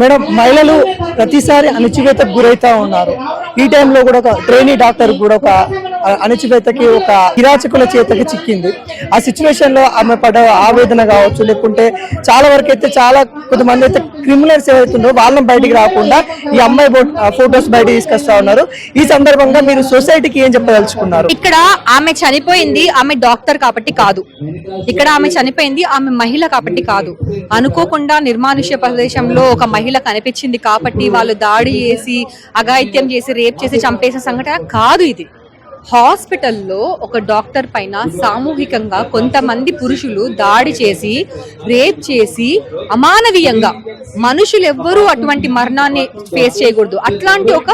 Madam, మహిళలు ప్రతిసారి అణచివేతకు గురైతా ఉన్నారు. ఈ టైంలో కూడా ఒక ట్రైనీ డాక్టర్ కూడా ఒక అణచివేతకి, ఒక కిరాచకుల చేతకి చిక్కింది. ఆ సిచ్యువేషన్ లో ఆమె పడ ఆవేదన కావచ్చు, లేకుంటే చాలా వరకు అయితే కొంతమంది అయితే క్రిమినల్స్ ఏవైతుందో వాళ్ళని బయటికి రాకుండా ఈ అమ్మాయి ఫొటోస్ బయట తీసుకొస్తా ఉన్నారు. ఈ సందర్భంగా మీరు సొసైటీకి ఏం చెప్పదలుచుకున్నారు? ఇక్కడ ఆమె చనిపోయింది ఆమె డాక్టర్ కాబట్టి కాదు, ఇక్కడ ఆమె చనిపోయింది ఆమె మహిళ కాబట్టి కాదు. అనుకోకుండా నిర్మానుష్య ప్రదేశంలో ఒక మహిళ కనిపించింది కాబట్టి వాళ్ళు దాడి చేసి, అఘాయిత్యం చేసి, రేప్ చేసి చంపేసిన సంఘటన కాదు ఇది. హాస్పిటల్లో ఒక డాక్టర్ పైన సామూహికంగా కొంతమంది పురుషులు దాడి చేసి, రేప్ చేసి, అమానవీయంగా, మనుషులు ఎవ్వరూ అటువంటి మరణాన్ని ఫేస్ చేయకూడదు, అట్లాంటి ఒక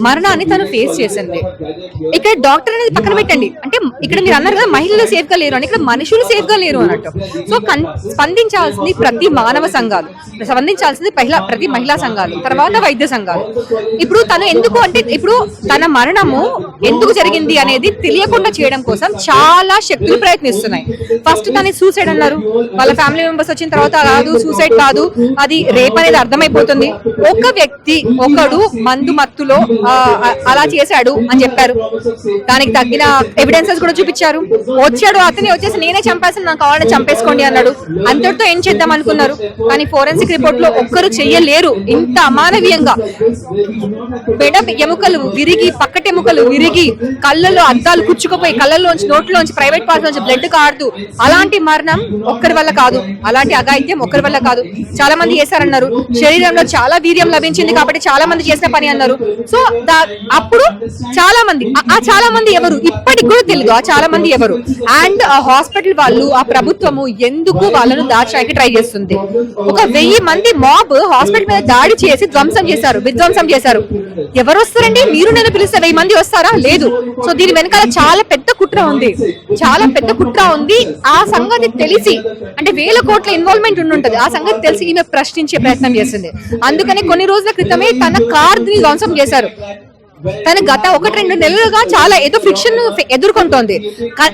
మరణాన్ని తను ఫేస్ చేసింది. ఇక్కడ డాక్టర్ అనేది పక్కన పెట్టండి, అంటే ఇక్కడ మీరు అన్నారు కదా మహిళలు సేఫ్ గా లేరు అని, ఇక్కడ మనుషులు సేఫ్ గా లేరు అన్నట్టు. సో స్పందించాల్సింది ప్రతి మానవ సంఘాలు, స్పందించాల్సింది ప్రతి మహిళా సంఘాలు, తర్వాత వైద్య సంఘాలు. ఇప్పుడు తను ఎందుకు అంటే, ఇప్పుడు తన మరణము ఎందుకు జరిగింది అనేది తెలియకుండా చేయడం కోసం చాలా శక్తులు ప్రయత్నిస్తున్నాయి. ఫస్ట్ తను సూసైడ్ అన్నారు, వాళ్ళ ఫ్యామిలీ మెంబర్స్ వచ్చిన తర్వాత కాదు, సూసైడ్ కాదు, అది రేప్ అనేది అర్థమైపోతుంది. ఒక వ్యక్తి ఒకడు మందు మత్తులో అలా చేశాడు అని చెప్పారు, దానికి తగ్గిన ఎవిడెన్సెస్ కూడా చూపించారు. వచ్చాడు అతనే వచ్చేసి నేనే చంపేసాను, నాకు కావాలని చంపేసుకోండి అన్నాడు. అంతటితో ఏం చేద్దాం అనుకున్నారు, కానీ ఫోరెన్సిక్ రిపోర్ట్ లో ఒక్కరు చెయ్యలేరు. ఇంత అమానవీయంగా బెడ ఎముకలు విరిగి, పక్కటెముకలు విరిగి, కళ్ళలో అద్దాలు కుచ్చుకుపోయి, కళ్ళల్లోంచి నోట్లోంచి ప్రైవేట్ పార్ట్స్ నుంచి బ్లడ్ కారుతూ, అలాంటి మరణం ఒక్కరి వల్ల కాదు, అలాంటి అఘాయిత్యం ఒక్కరి వల్ల కాదు. చాలా మంది చేశారన్నారు, శరీరంలో చాలా వీర్యం లభించింది కాబట్టి చాలా మంది చేసిన పని అన్నారు. సో అప్పుడు చాలా మంది ఎవరు ఇప్పటికి కూడా తెలియదు, ఆ చాలా మంది ఎవరు. అండ్ ఆ హాస్పిటల్ వాళ్ళు, ఆ ప్రభుత్వము ఎందుకు వాళ్ళను దాచడానికి ట్రై చేస్తుంది. ఒక 1000 మంది మాబ్ హాస్పిటల్ మీద దాడి చేసి విధ్వంసం చేశారు. ఎవరు వస్తారండి? మీరు నేను పిలిస్తే 1000 మంది వస్తారా? లేదు. సో దీని వెనకాల చాలా పెద్ద కుట్ర ఉంది. ఆ సంగతి తెలిసి, అంటే 1000 కోట్ల ఇన్వాల్వ్మెంట్ ఉంటది, ఆ సంగతి తెలిసి ఈమె ప్రశ్నించే ప్రయత్నం చేసింది. అందుకని కొన్ని రోజుల క్రితమే తన కార్ ని ధ్వంసం చేశారు. తన గత 1-2 నెలలుగా చాలా ఏదో ఫ్రిక్షన్ ఎదుర్కొంటోంది.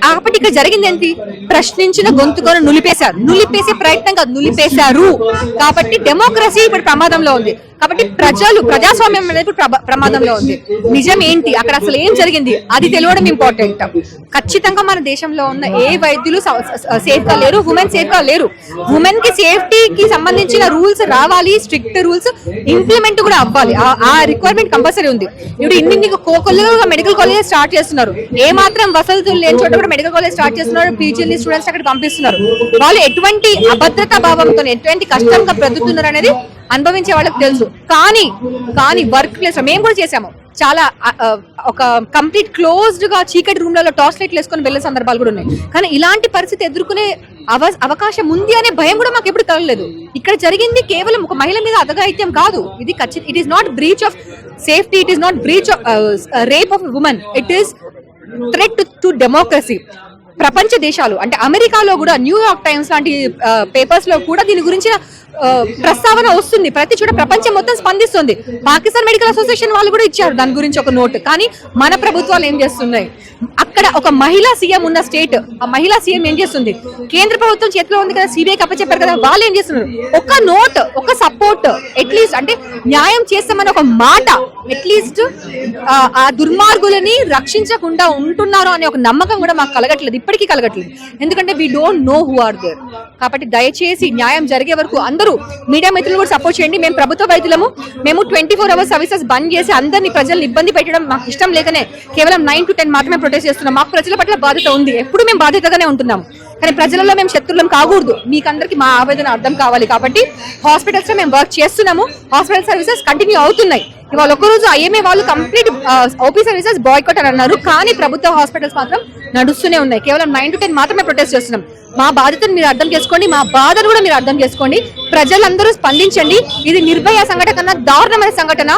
కాబట్టి ఇక్కడ జరిగింది ఏంటి? ప్రశ్నించిన గొంతుకొని నులిపేసే ప్రయత్నంగా నులిపేశారు. కాబట్టి డెమోక్రసీ ఇప్పుడు ప్రమాదంలో ఉంది. కాబట్టి ప్రజాస్వామ్యం అనేది ప్రమాదంలో ఉంది. నిజం ఏంటి, అక్కడ అసలు ఏం జరిగింది అది తెలియడం ఇంపార్టెంట్. ఖచ్చితంగా మన దేశంలో ఉన్న ఏ వైద్యులు సేఫ్ గా లేరు, ఉమెన్ సేఫ్ గా లేరు. ఉమెన్ కి సేఫ్టీకి సంబంధించిన రూల్స్ రావాలి, స్ట్రిక్ట్ రూల్స్ ఇంప్లిమెంట్ కూడా అవ్వాలి. ఆ రిక్వైర్మెంట్ కంపల్సరీ ఉంది. ఇప్పుడు ఇన్ని కోకొల్లుగా మెడికల్ కాలేజ్ స్టార్ట్ చేస్తున్నారు, ఏ మాత్రం వసతులు లేని చోట కూడా మెడికల్ కాలేజ్ స్టార్ట్ చేస్తున్నారు. పీజీని స్టూడెంట్స్ అక్కడ పంపిస్తున్నారు. వాళ్ళు ఎటువంటి అభద్రతా భావంతో, ఎటువంటి కష్టంగా బ్రతుకుతున్నారు అనేది అనుభవించే వాళ్ళకి తెలుసు. కానీ వర్క్ ప్లేస్ మేము కూడా చేసాము. చాలా ఒక కంప్లీట్ క్లోజ్డ్ గా చీకటి రూమ్లలో టార్చ్ లైట్లు వేసుకొని వెళ్లే సందర్భాలు కూడా ఉన్నాయి. కానీ ఇలాంటి పరిస్థితి ఎదుర్కొనే అవకాశం ఉంది అనే భయం కూడా మాకు ఎప్పుడు కలగలేదు. ఇక్కడ జరిగింది కేవలం ఒక మహిళ మీద అఘాయిత్యం కాదు, ఇది it is not breach of safety, it is not breach of rape of women, it is threat to democracy. ప్రపంచ దేశాలు అంటే అమెరికాలో కూడా, న్యూయార్క్ టైమ్స్ లాంటి పేపర్స్ లో కూడా దీని గురించిన ప్రస్తావన వస్తుంది. ప్రతి చోట ప్రపంచం మొత్తం స్పందిస్తుంది. పాకిస్తాన్ మెడికల్ అసోసియేషన్ వాళ్ళు కూడా ఇచ్చారు దాని గురించి ఒక నోట్. కానీ మన ప్రభుత్వాలు ఏం చేస్తున్నాయి? అక్కడ ఒక మహిళా సీఎం ఉన్న స్టేట్, ఆ మహిళా సీఎం ఏం చేస్తుంది? కేంద్ర ప్రభుత్వం చేతిలో ఉంది కదా, సిబిఐ అప్పచెప్పారు కదా, వాళ్ళు ఏం చేస్తున్నారు? ఒక నోట్, ఒక సపోర్ట్, అట్లీస్ట్ అంటే న్యాయం చేస్తామని ఒక మాట, అట్లీస్ట్ ఆ దుర్మార్గులని రక్షించకుండా ఉంటున్నారు అనే ఒక నమ్మకం కూడా మాకు కలగట్లేదు, ఇప్పటికీ కలగట్లేదు. ఎందుకంటే we don't know who are there. కాబట్టి దయచేసి న్యాయం జరిగే వరకు అందరూ మీడియా మిత్రులు కూడా సపోర్ట్ చేయండి. మేము ప్రభుత్వ వైద్యులము, మేము 24 hours సర్వీసెస్ బంద్ చేసి అందరినీ ప్రజల్ని ఇబ్బంది పెట్టడం మాకు ఇష్టం లేకనే కేవలం 9 to 10 మాత్రమే ప్రొటెస్ట్ చేస్తున్నాం. మాకు ప్రజల పట్ల బాధ్యత ఉంది, ఎప్పుడు మేము బాధ్యతగానే ఉంటున్నాము. కానీ ప్రజలలో మేము శత్రులం కాకూడదు. మీకందరికి మా ఆవేదన అర్థం కావాలి. కాబట్టి హాస్పిటల్స్ లో మేము వర్క్ చేస్తున్నాము, హాస్పిటల్ సర్వీసెస్ కంటిన్యూ అవుతున్నాయి. ఇవాళ ఒక్కరోజు ఐఎంఏ వాళ్ళు కంప్లీట్ ఓపీ సర్వీసెస్ బాయ్కాట్ అని అన్నారు, కానీ ప్రభుత్వ హాస్పిటల్స్ మాత్రం నడుస్తూనే ఉన్నాయి. కేవలం 9 to 10 మాత్రమే ప్రొటెస్ట్ చేస్తున్నాం. మా బాధ్యతను మీరు అర్థం చేసుకోండి, మా బాధను కూడా మీరు అర్థం చేసుకోండి. ప్రజలందరూ స్పందించండి. ఇది నిర్భయ సంఘటన కన్నా దారుణమైన సంఘటన.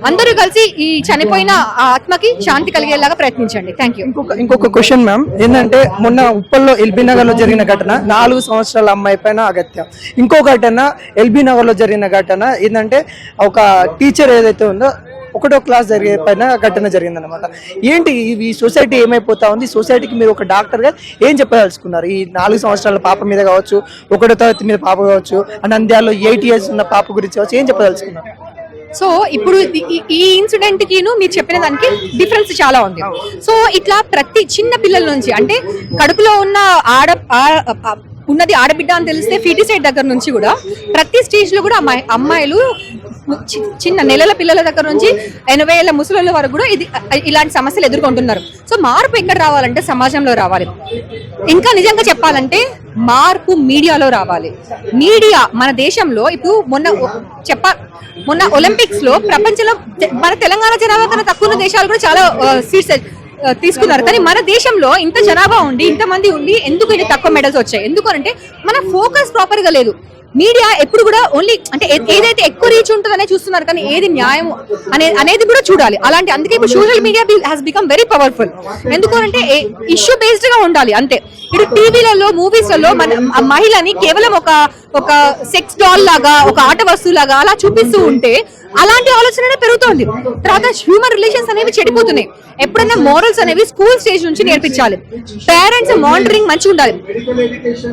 అందరూ కలిసి ఈ చనిపోయిన ఆత్మకి శాంతి కలిగేలాగా ప్రయత్నించండి. Thank you. ఇంకొక క్వశ్చన్ మ్యామ్, ఏంటంటే మొన్న ఉప్పల్లో ఎల్బీ నగర్ లో జరిగిన ఘటన, 4 సంవత్సరాల అమ్మాయి పైన అగత్యం. ఇంకో ఘటన ఎల్బీ నగర్ లో జరిగిన ఘటన ఏంటంటే ఒక టీచర్ ఏదైతే ఉందో ఒకటో క్లాస్ జరిగే పైన ఘటన జరిగిందనమాట. ఏంటి ఈ సొసైటీ ఏమైపోతా ఉంది? సొసైటీకి మీరు ఒక డాక్టర్గా ఏం చెప్పదలుచుకున్నారు? ఈ 4 సంవత్సరాల పాప మీద కావచ్చు, 1వ తరగతి మీద పాప కావచ్చు, నంద్యాలలో 8 years ఉన్న పాప గురించి కావచ్చు, ఏం చెప్పదలుచుకున్నారు? సో ఇప్పుడు ఈ ఇన్సిడెంట్ కి మీరు చెప్పిన దానికి డిఫరెన్స్ చాలా ఉంది. సో ఇట్లా ప్రతి చిన్న పిల్లల నుంచి, అంటే కడుపులో ఉన్న ఉన్నది ఆడబిడ్డ అని తెలిస్తే ఫీటిసైడ్ దగ్గర నుంచి కూడా ప్రతి స్టేజ్ లో కూడా అమ్మాయిలు చిన్న నెలల పిల్లల దగ్గర నుంచి 80 ఏళ్ల ముసలి వరకు కూడా ఇలాంటి సమస్యలు ఎదుర్కొంటున్నారు. సో మార్పు ఎక్కడ రావాలంటే సమాజంలో రావాలి. ఇంకా నిజంగా చెప్పాలంటే మార్పు మీడియాలో రావాలి. మీడియా మన దేశంలో ఇప్పుడు మొన్న ఒలింపిక్స్ లో ప్రపంచంలో మన తెలంగాణ జనాభా కన్నా తక్కువ ఉన్న దేశాలు కూడా చాలా సీట్స్ తీసుకున్నారు. కానీ మన దేశంలో ఇంత జనాభా ఉండి, ఇంతమంది ఉండి ఎందుకు ఇది తక్కువ మెడల్స్ వచ్చాయి? ఎందుకంటే మన ఫోకస్ ప్రాపర్ గా లేదు. మీడియా ఎప్పుడు కూడా ఓన్లీ అంటే ఏదైతే ఎక్కువ రీచ్ ఉంటుందనే చూస్తున్నారు, కానీ ఏది న్యాయం అనేది కూడా చూడాలి. అందుకే ఇప్పుడు social media has become very powerful. ఎందుకంటే ఇష్యూ బేస్డ్ గా ఉండాలి అంతే. ఇప్పుడు టీవీలలో, మూవీస్లలో మన మహిళని కేవలం ఒక సెక్స్ డాల్ లాగా, ఒక ఆట వస్తువు లాగా అలా చూపిస్తూ ఉంటే అలాంటి ఆలోచన పెరుగుతోంది. తర్వాత హ్యూమన్ రిలేషన్స్ అనేవి చెడిపోతున్నాయి. ఎప్పుడైనా మోరల్స్ అనేవి స్కూల్ స్టేజ్ నుంచి నేర్పించాలి. పేరెంట్స్ మానిటరింగ్ మంచిగా ఉండాలి.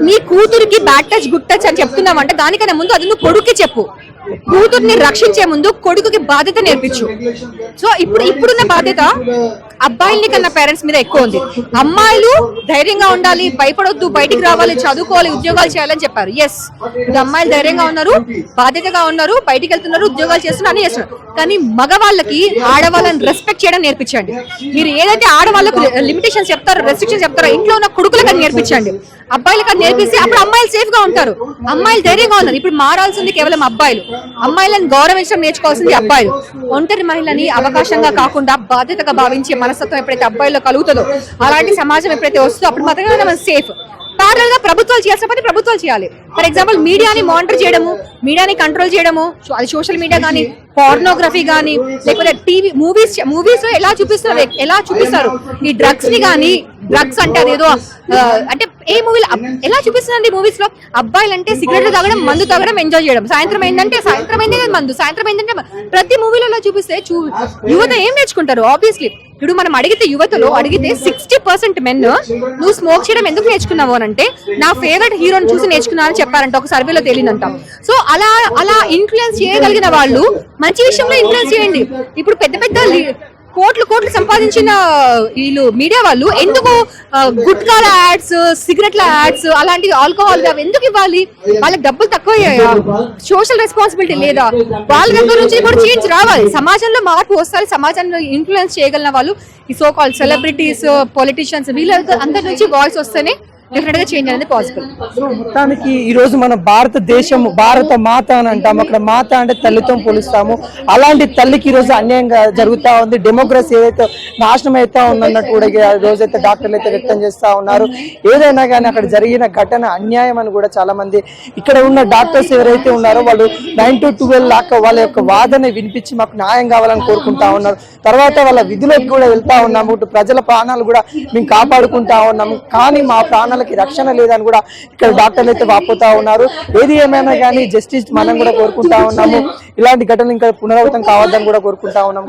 నీ కూతురికి బ్యాడ్ టచ్, గుడ్ టచ్ అని చెప్తున్నామంటే దానికన్నా ముందు అది నువ్వు కొడుక్కి చెప్పు. కూతుర్ని రక్షించే ముందు కొడుకుకి బాధ్యత నేర్పించు. సో ఇప్పుడున్న బాధ్యత అబ్బాయిల్ని కన్నా పేరెంట్స్ మీద ఎక్కువ ఉంది. అమ్మాయిలు ధైర్యంగా ఉండాలి, భయపడొద్దు, బయటికి రావాలి, చదువుకోవాలి, ఉద్యోగాలు చేయాలని చెప్పారు. ఎస్, అమ్మాయిలు ధైర్యంగా ఉన్నారు, బాధ్యతగా ఉన్నారు, బయటికి వెళ్తున్నారు, ఉద్యోగాలు చేస్తున్నారు, అన్ని చేస్తున్నారు. కానీ మగవాళ్ళకి ఆడవాళ్ళని రెస్పెక్ట్ చేయడం నేర్పించండి. మీరు ఏదైతే ఆడవాళ్ళకు లిమిటేషన్స్ చెప్తారో, రెస్ట్రిక్షన్ చెప్తారో, ఇంట్లో ఉన్న కొడుకులకు అది నేర్పించండి. అబ్బాయిలకు అది నేర్పిస్తే అప్పుడు అమ్మాయిలు సేఫ్ గా ఉంటారు, అమ్మాయిలు ధైర్యంగా ఉన్నారు. ఇప్పుడు మారాల్సింది కేవలం అబ్బాయిలు. అమ్మాయిలను గౌరవించడం నేర్చుకోవాల్సింది అబ్బాయిలు. ఒంటరి మహిళని అవకాశంగా కాకుండా బాధ్యతగా భావించే మనస్తత్వం ఎప్పుడైతే అబ్బాయిలో కలుగుతుందో, అలాంటి సమాజం ఎప్పుడైతే వస్తుందో అప్పుడు మాత్రమే మనం సేఫ్. ప్యారల్ గా ప్రభుత్వాలు చేయాల్సిన పని ప్రభుత్వాలు చేయాలి. ఫర్ ఎగ్జాంపుల్ మీడియాని మానిటర్ చేయడము, మీడియాని కంట్రోల్ చేయడము, అది సోషల్ మీడియా కానీ, పోర్నోగ్రఫీ కానీ, లేకపోతే టీవీ మూవీస్ లో ఎలా చూపిస్తారు ఈ డ్రగ్స్ ని కానీ, డ్రగ్స్ అంటే అదేదో అంటే ఏ మూవీలో ఎలా చూపిస్తుందండి? మూవీస్ లో అబ్బాయిలు అంటే సిగరెట్లు తాగడం, మందు తాగడం, ఎంజాయ్ చేయడం, సాయంత్రం అయిందంటే మందు, సాయంత్రం ఏంటంటే ప్రతి మూవీలో అలా చూపిస్తే యువత ఏం నేర్చుకుంటారు? ఆబ్వియస్లీ ఇప్పుడు మనం యువతలో అడిగితే 60% మెన్ నువ్వు స్మోక్ చేయడం ఎందుకు నేర్చుకున్నావు అని అంటే నా ఫేవరెట్ హీరోని చూసి నేర్చుకున్నా అని చెప్పారంట, ఒక సర్వేలో తేలిందంట. సో అలా ఇన్ఫ్లుయెన్స్ చేయగలిగిన వాళ్ళు మంచి విషయంలో ఇన్ఫ్లుయెన్స్ చేయండి. ఇప్పుడు పెద్ద కోట్లు సంపాదించిన వీళ్ళు మీడియా వాళ్ళు ఎందుకు గుట్కాల యాడ్స్, సిగరెట్ల యాడ్స్, అలాంటి ఆల్కహాల్ అవి ఎందుకు ఇవ్వాలి? వాళ్ళకి డబ్బులు తక్కువ అయ్యాయా? సోషల్ రెస్పాన్సిబిలిటీ లేదా? వాళ్ళ దగ్గర నుంచి కూడా చేంజ్ రావాలి. సమాజంలో మార్పు వస్తారు. సమాజంలో ఇన్ఫ్లుయెన్స్ చేయగలిగిన వాళ్ళు ఈ సో కాల్డ్ సెలబ్రిటీస్, పొలిటీషియన్స్, వీళ్ళ అందరి నుంచి వాయిస్ వస్తేనే డెఫినెట్ గా చేంజ్ అనేది పాసిబుల్. సో మొత్తానికి ఈ రోజు మన భారతదేశం, భారత మాత అని అంటాము. అక్కడ మాత అంటే తల్లితో పోలుస్తాము. అలాంటి తల్లికి ఈ రోజు అన్యాయంగా జరుగుతా ఉంది. డెమోక్రసీ ఏదైతే నాశనం అవుతా ఉందన్నట్టు కూడా ఈ రోజైతే డాక్టర్లు అయితే వ్యక్తం చేస్తా ఉన్నారు. ఏదైనా కానీ అక్కడ జరిగిన ఘటన అన్యాయం అని కూడా చాలా మంది ఇక్కడ ఉన్న డాక్టర్స్ ఎవరైతే ఉన్నారో వాళ్ళు 9 to 12 లాగా వాళ్ళ యొక్క వాదన వినిపించి మాకు న్యాయం కావాలని కోరుకుంటా ఉన్నారు. తర్వాత వాళ్ళ విధులకు కూడా వెళ్తా ఉన్నాము. ఇటు ప్రజల ప్రాణాలు కూడా మేము కాపాడుకుంటా ఉన్నాము, కానీ మా ప్రాణాలకి రక్షణ లేదని కూడా ఇక్కడ డాక్టర్లు అయితే వాపోతా ఉన్నారు. ఏది ఏమైనా కానీ జస్టిస్ మనం కూడా కోరుకుంటా ఉన్నాము. ఇలాంటి ఘటనలు ఇంకా పునరావృతం కావద్దని కూడా కోరుకుంటా ఉన్నాము.